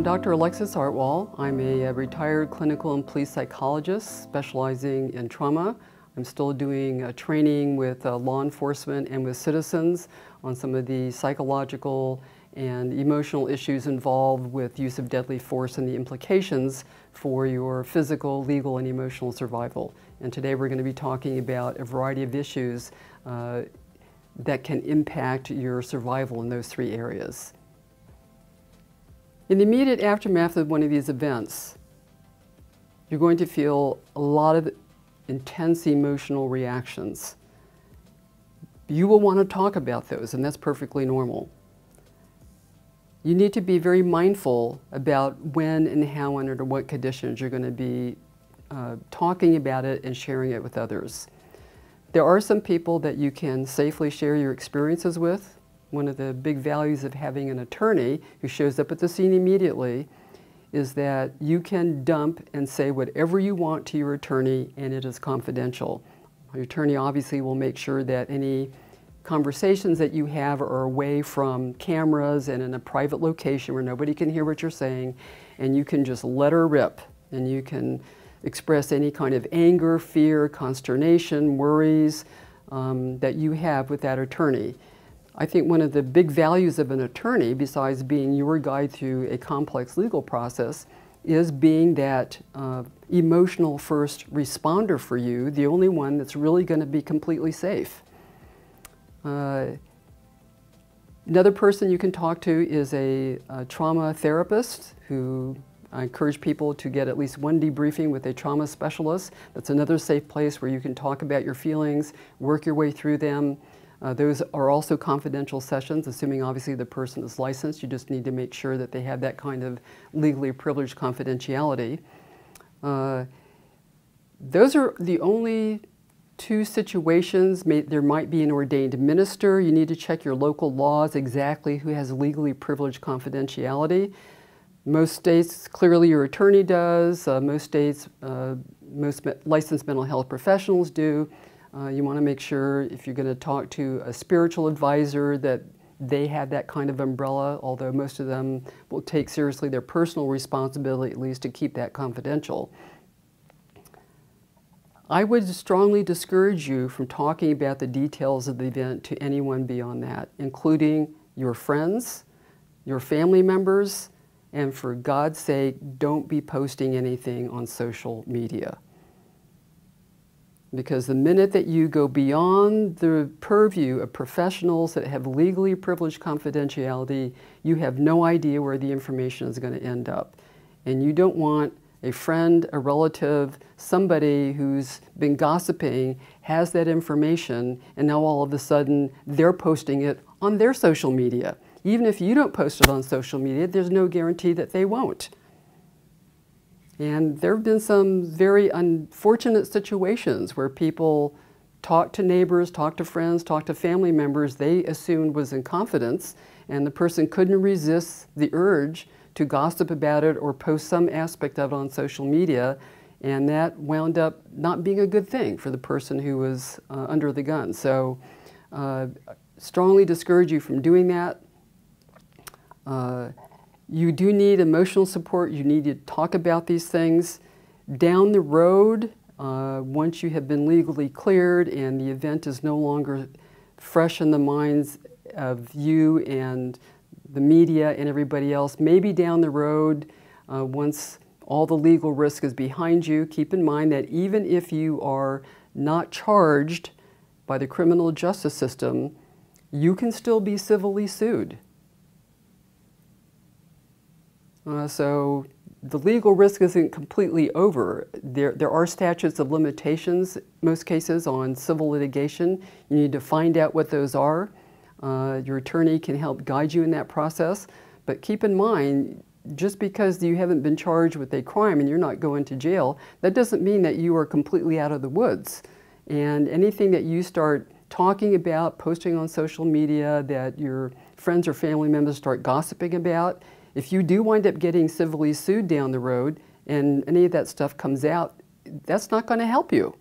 I'm Dr. Alexis Artwohl. I'm a retired clinical and police psychologist specializing in trauma. I'm still doing training with law enforcement and with citizens on some of the psychological and emotional issues involved with use of deadly force and the implications for your physical, legal, and emotional survival. And today we're going to be talking about a variety of issues that can impact your survival in those three areas. In the immediate aftermath of one of these events, you're going to feel a lot of intense emotional reactions. You will want to talk about those, and that's perfectly normal. You need to be very mindful about when and how and under what conditions you're going to be talking about it and sharing it with others. There are some people that you can safely share your experiences with. One of the big values of having an attorney who shows up at the scene immediately is that you can dump and say whatever you want to your attorney, and it is confidential. Your attorney obviously will make sure that any conversations that you have are away from cameras and in a private location where nobody can hear what you're saying, and you can just let her rip, and you can express any kind of anger, fear, consternation, worries that you have with that attorney. I think one of the big values of an attorney, besides being your guide through a complex legal process, is being that emotional first responder for you, the only one that's really going to be completely safe. Another person you can talk to is a trauma therapist who I encourage people to get at least one debriefing with a trauma specialist. That's another safe place where you can talk about your feelings, work your way through them. Those are also confidential sessions, assuming obviously the person is licensed. You just need to make sure that they have that kind of legally privileged confidentiality. Those are the only two situations. There might be an ordained minister. You need to check your local laws exactly who has legally privileged confidentiality. Most states, clearly your attorney does. Most states, most licensed mental health professionals do. You want to make sure if you're going to talk to a spiritual advisor that they have that kind of umbrella, although most of them will take seriously their personal responsibility at least to keep that confidential. I would strongly discourage you from talking about the details of the event to anyone beyond that, including your friends, your family members, and for God's sake, don't be posting anything on social media. Because the minute that you go beyond the purview of professionals that have legally privileged confidentiality, you have no idea where the information is going to end up. And you don't want a friend, a relative, somebody who's been gossiping, has that information, and now all of a sudden they're posting it on their social media. Even if you don't post it on social media, there's no guarantee that they won't. And there have been some very unfortunate situations where people talk to neighbors, talk to friends, talk to family members they assumed was in confidence, and the person couldn't resist the urge to gossip about it or post some aspect of it on social media, and that wound up not being a good thing for the person who was under the gun. So strongly discourage you from doing that. You do need emotional support. You need to talk about these things. Down the road, once you have been legally cleared and the event is no longer fresh in the minds of you and the media and everybody else, maybe down the road, once all the legal risk is behind you, keep in mind that even if you are not charged by the criminal justice system, you can still be civilly sued. So the legal risk isn't completely over. There are statutes of limitations, most cases, on civil litigation. You need to find out what those are. Your attorney can help guide you in that process. But keep in mind, just because you haven't been charged with a crime and you're not going to jail, that doesn't mean that you are completely out of the woods. And anything that you start talking about, posting on social media, that your friends or family members start gossiping about, if you do wind up getting civilly sued down the road and any of that stuff comes out, that's not going to help you.